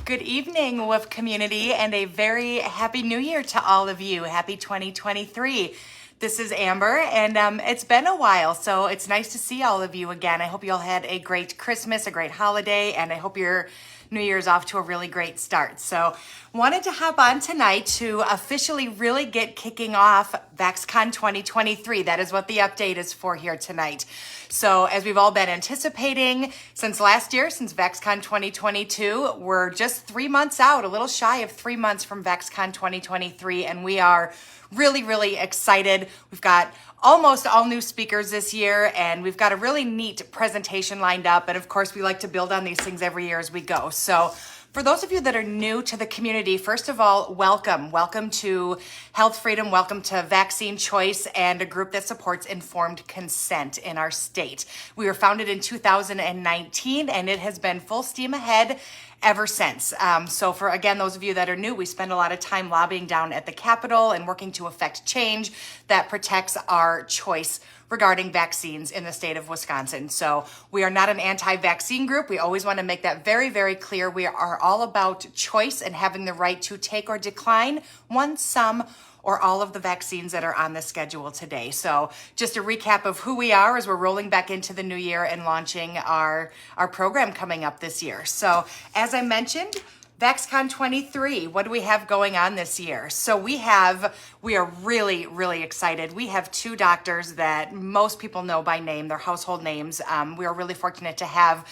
Good evening, WOOF community, and a very happy new year to all of you. Happy 2023. This is Amber, and it's been a while, so it's nice to see all of you again. I hope you all had a great Christmas, a great holiday, and I hope your New Year's off to a really great start. So wanted to hop on tonight to officially really get kicking off VaxCon 2023. That is what the update is for here tonight. So as we've all been anticipating since last year, since VaxCon 2022, we're just 3 months out, a little shy of 3 months from VaxCon 2023, and we are really excited. We've got almost all new speakers this year, and we've got a really neat presentation lined up. And of course, we like to build on these things every year as we go. So for those of you that are new to the community, first of all, welcome. Welcome to Health Freedom. Welcome to Vaccine Choice and a group that supports informed consent in our state. We were founded in 2019, and it has been full steam ahead ever since. So for, again, those of you that are new, we spend a lot of time lobbying down at the Capitol and working to effect change that protects our choice regarding vaccines in the state of Wisconsin. So we are not an anti-vaccine group. We always want to make that very clear. We are all about choice and having the right to take or decline one, some, or all of the vaccines that are on the schedule today. So just a recap of who we are as we're rolling back into the new year and launching our program coming up this year. So as I mentioned, VaxCon 23, what do we have going on this year? So we are really excited. We have two doctors that most people know by name, their household names. We are really fortunate to have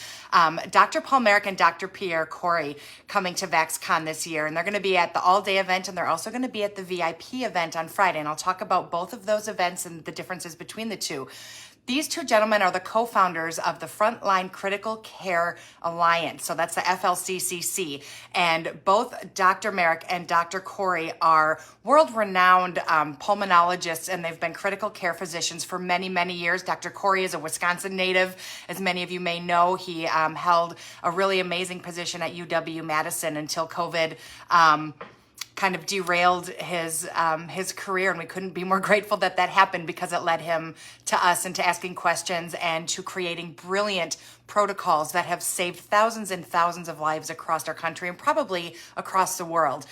Dr. Paul Marik and Dr. Pierre Kory coming to VaxCon this year. And they're going to be at the all-day event, and they're also going to be at the VIP event on Friday. And I'll talk about both of those events and the differences between the two. These two gentlemen are the co-founders of the Frontline Critical Care Alliance. So that's the FLCCC. And both Dr. Marik and Dr. Kory are world-renowned pulmonologists, and they've been critical care physicians for many years. Dr. Kory is a Wisconsin native. As many of you may know, he held a really amazing position at UW-Madison until COVID kind of derailed his career, and we couldn't be more grateful that happened, because it led him to us and to asking questions and to creating brilliant protocols that have saved thousands and thousands of lives across our country and probably across the world.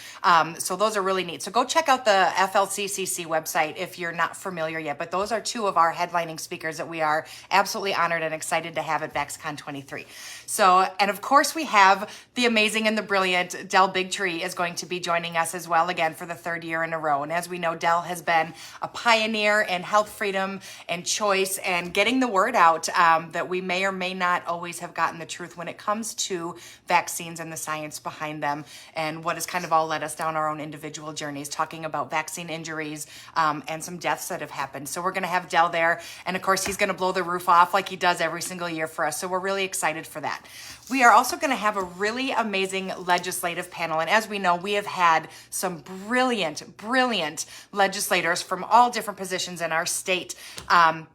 So those are really neat. So go check out the FLCCC website if you're not familiar yet. But those are two of our headlining speakers that we are absolutely honored and excited to have at VaxCon 23. So, and of course we have the amazing and the brilliant Del Bigtree is going to be joining us as well, again for the third year in a row. And as we know, Del has been a pioneer in health freedom and choice and getting the word out that we may or may not always have gotten the truth when it comes to vaccines and the science behind them, and what has kind of all led us down our own individual journeys, talking about vaccine injuries and some deaths that have happened. So we're going to have Del there, and of course he's going to blow the roof off like he does every single year for us. So we're really excited for that. We are also going to have a really amazing legislative panel, and as we know, we have had some brilliant legislators from all different positions in our state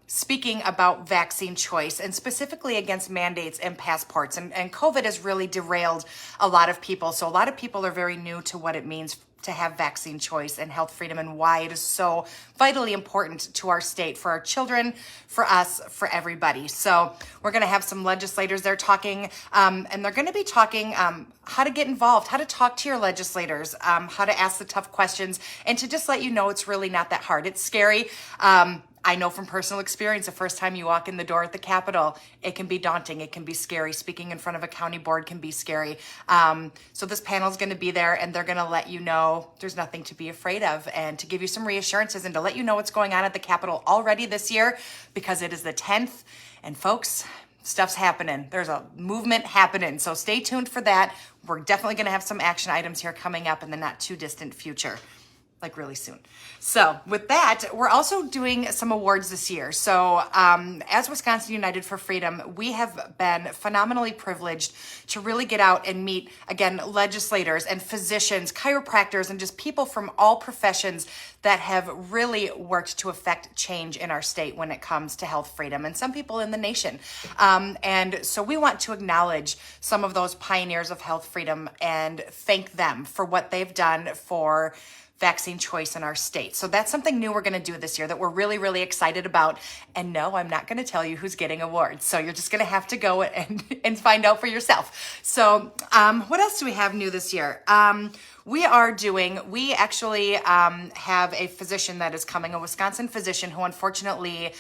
speaking about vaccine choice, and specifically against mandates and passports. And COVID has really derailed a lot of people. So a lot of people are very new to what it means to have vaccine choice and health freedom, and why it is so vitally important to our state, for our children, for us, for everybody. So we're going to have some legislators there talking, and they're going to be talking how to get involved, how to talk to your legislators, how to ask the tough questions, and to just let you know it's really not that hard. It's scary. I know from personal experience, the first time you walk in the door at the Capitol, it can be daunting. It can be scary. Speaking in front of a county board can be scary. So this panel is going to be there, and they're going to let you know there's nothing to be afraid of, and to give you some reassurances, and to let you know what's going on at the Capitol already this year, because it is the 10th. And folks, stuff's happening. There's a movement happening. So stay tuned for that. We're definitely going to have some action items here coming up in the not too distant future, like really soon. So with that, we're also doing some awards this year. So as Wisconsin United for Freedom, we have been phenomenally privileged to really get out and meet, again, legislators and physicians, chiropractors, and just people from all professions that have really worked to affect change in our state when it comes to health freedom, and some people in the nation. And so we want to acknowledge some of those pioneers of health freedom and thank them for what they've done for vaccine choice in our state. So that's something new we're going to do this year that we're really, really excited about. And no, I'm not going to tell you who's getting awards. So you're just going to have to go and find out for yourself. So what else do we have new this year? We actually have a physician that is coming, a Wisconsin physician who unfortunately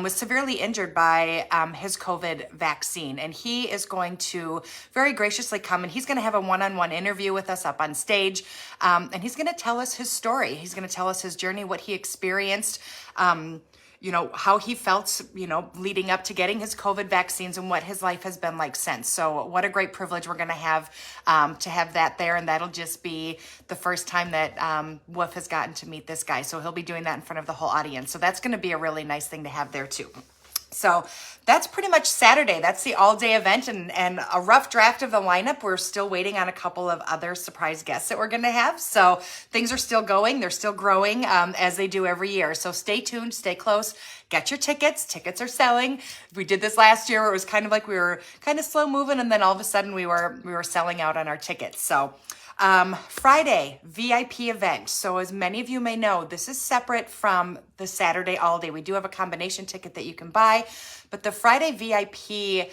was severely injured by his COVID vaccine. And he is going to very graciously come and he's going to have a one-on-one interview with us up on stage. And he's going to tell us his story. He's going to tell us his journey, what he experienced, how he felt, leading up to getting his COVID vaccines and what his life has been like since. So what a great privilege we're going to have that there. And that'll just be the first time that Wolf has gotten to meet this guy. So he'll be doing that in front of the whole audience. So that's going to be a really nice thing to have there too. So that's pretty much Saturday. That's the all-day event and a rough draft of the lineup. We're still waiting on a couple of other surprise guests that we're going to have. So things are still going. They're still growing as they do every year. So stay tuned, stay close, get your tickets. Tickets are selling. We did this last year where it was kind of like we were kind of slow moving and then all of a sudden we were selling out on our tickets. So Friday, VIP event. So as many of you may know, this is separate from the Saturday all day. We do have a combination ticket that you can buy, but the Friday VIP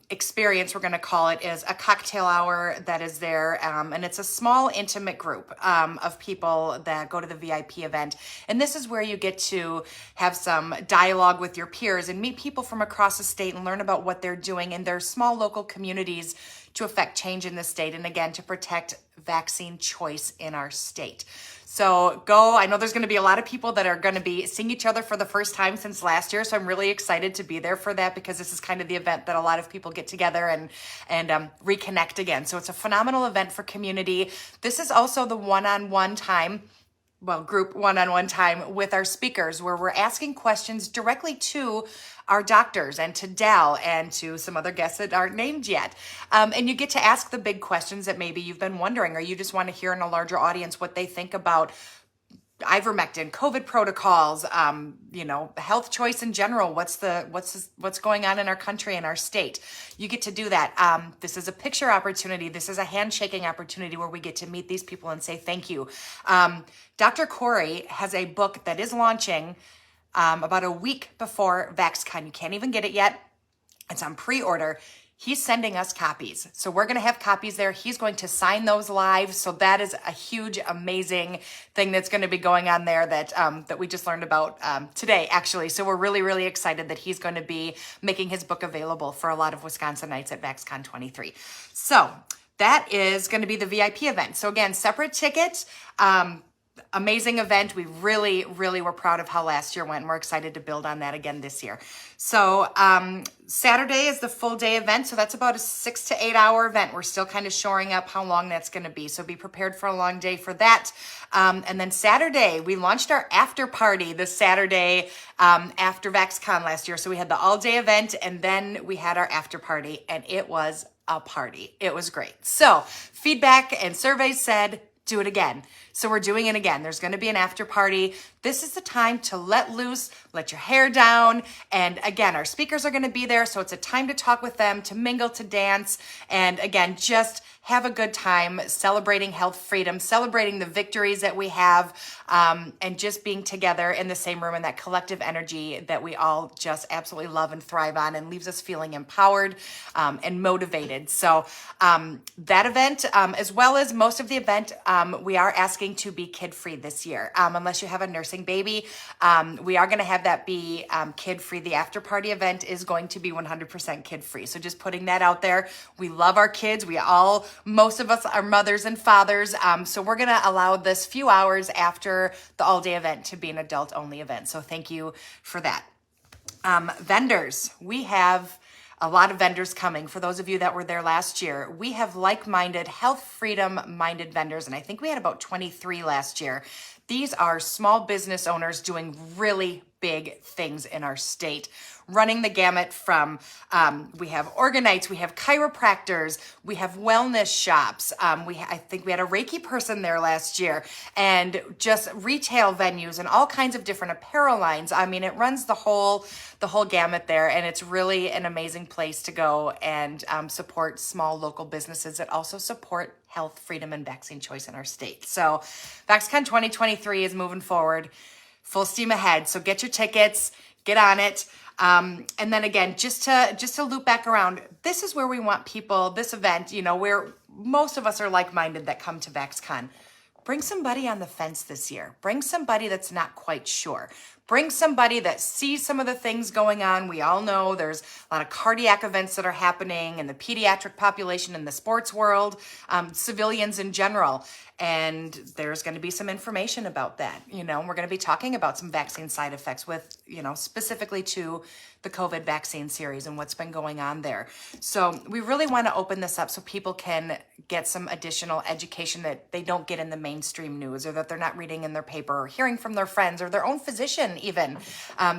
experience, we're going to call it, is a cocktail hour that is there. And it's a small, intimate group of people that go to the VIP event. And this is where you get to have some dialogue with your peers and meet people from across the state and learn about what they're doing in their small local communities to affect change in the state. And again, to protect vaccine choice in our state. So I know there's going to be a lot of people that are going to be seeing each other for the first time since last year. So I'm really excited to be there for that because this is kind of the event that a lot of people get together and reconnect again. So it's a phenomenal event for community. This is also the one-on-one time, group one-on-one time with our speakers where we're asking questions directly to our doctors and to Dal and to some other guests that aren't named yet. And you get to ask the big questions that maybe you've been wondering, or you just want to hear in a larger audience what they think about ivermectin, COVID protocols, health choice in general. What's going on in our country and our state? You get to do that. This is a picture opportunity. This is a handshaking opportunity where we get to meet these people and say thank you. Dr. Corey has a book that is launching about a week before VaxCon. You can't even get it yet. It's on pre-order. He's sending us copies. So we're going to have copies there. He's going to sign those live. So that is a huge, amazing thing that's going to be going on there that we just learned about today, actually. So we're really, really excited that he's going to be making his book available for a lot of Wisconsinites at VaxCon 23. So that is going to be the VIP event. So again, separate tickets. Amazing event. We really, really were proud of how last year went, and we're excited to build on that again this year. So Saturday is the full day event. So that's about a 6 to 8 hour event. We're still kind of shoring up how long that's going to be. So be prepared for a long day for that. And then Saturday, we launched our after party this Saturday after VaxCon last year. So we had the all day event and then we had our after party, and it was a party. It was great. So feedback and surveys said, do it again. So we're doing it again. There's going to be an after party. This is the time to let loose, let your hair down. And again, our speakers are going to be there. So it's a time to talk with them, to mingle, to dance. And again, just have a good time celebrating health freedom, celebrating the victories that we have, and just being together in the same room, and that collective energy that we all just absolutely love and thrive on, and leaves us feeling empowered and motivated. So that event, as well as most of the event, we are asking to be kid-free this year. Unless you have a nursing baby, we are going to have that be kid-free. The after-party event is going to be 100% kid-free. So just putting that out there. We love our kids. Most of us are mothers and fathers. So we're going to allow this few hours after the all-day event to be an adult-only event. So thank you for that. Vendors, we have a lot of vendors coming. For those of you that were there last year, we have like-minded, health freedom-minded vendors, and I think we had about 23 last year. These are small business owners doing really big things in our state. Running the gamut from, we have Organites, we have chiropractors, we have wellness shops. I think we had a Reiki person there last year, and just retail venues and all kinds of different apparel lines. I mean, it runs the whole gamut there, and it's really an amazing place to go and support small local businesses that also support health, freedom, and vaccine choice in our state. So VaxCon 2023 is moving forward, full steam ahead. So get your tickets, get on it. And then again, just to loop back around, this is where we want people, this event, where most of us are like-minded that come to VaxCon. Bring somebody on the fence this year. Bring somebody that's not quite sure. Bring somebody that sees some of the things going on. We all know there's a lot of cardiac events that are happening in the pediatric population, in the sports world, civilians in general. And there's going to be some information about that. We're going to be talking about some vaccine side effects with, specifically to the COVID vaccine series and what's been going on there. So we really want to open this up so people can get some additional education that they don't get in the mainstream news, or that they're not reading in their paper or hearing from their friends or their own physician even,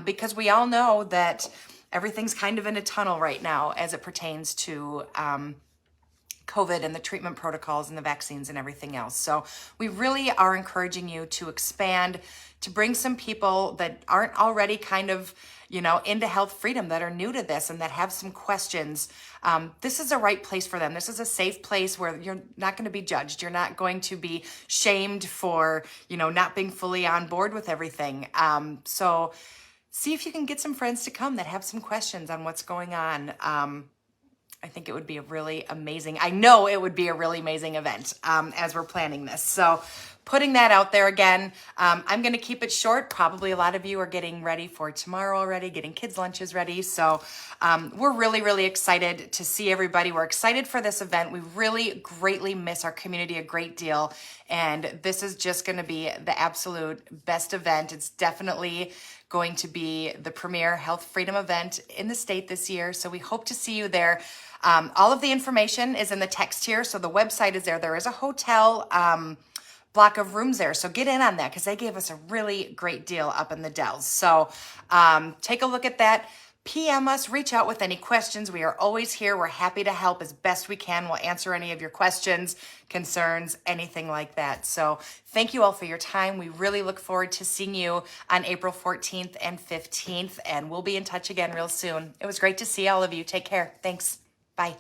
because we all know that everything's kind of in a tunnel right now as it pertains to COVID and the treatment protocols and the vaccines and everything else. So we really are encouraging you to expand, to bring some people that aren't already kind of, into health freedom, that are new to this and that have some questions. This is a right place for them. This is a safe place where you're not going to be judged. You're not going to be shamed for, not being fully on board with everything. So see if you can get some friends to come that have some questions on what's going on. I think it would be a really amazing, I know it would be a really amazing event as we're planning this. So putting that out there again, I'm going to keep it short. Probably a lot of you are getting ready for tomorrow already, getting kids' lunches ready. So we're really, really excited to see everybody. We're excited for this event. We really greatly miss our community a great deal. And this is just going to be the absolute best event. It's definitely going to be the premier health freedom event in the state this year. So we hope to see you there. All of the information is in the text here. So the website is there. There is a hotel block of rooms there. So get in on that because they gave us a really great deal up in the Dells. So take a look at that. PM us, reach out with any questions. We are always here. We're happy to help as best we can. We'll answer any of your questions, concerns, anything like that. So thank you all for your time. We really look forward to seeing you on April 14th and 15th, and we'll be in touch again real soon. It was great to see all of you. Take care. Thanks. Bye.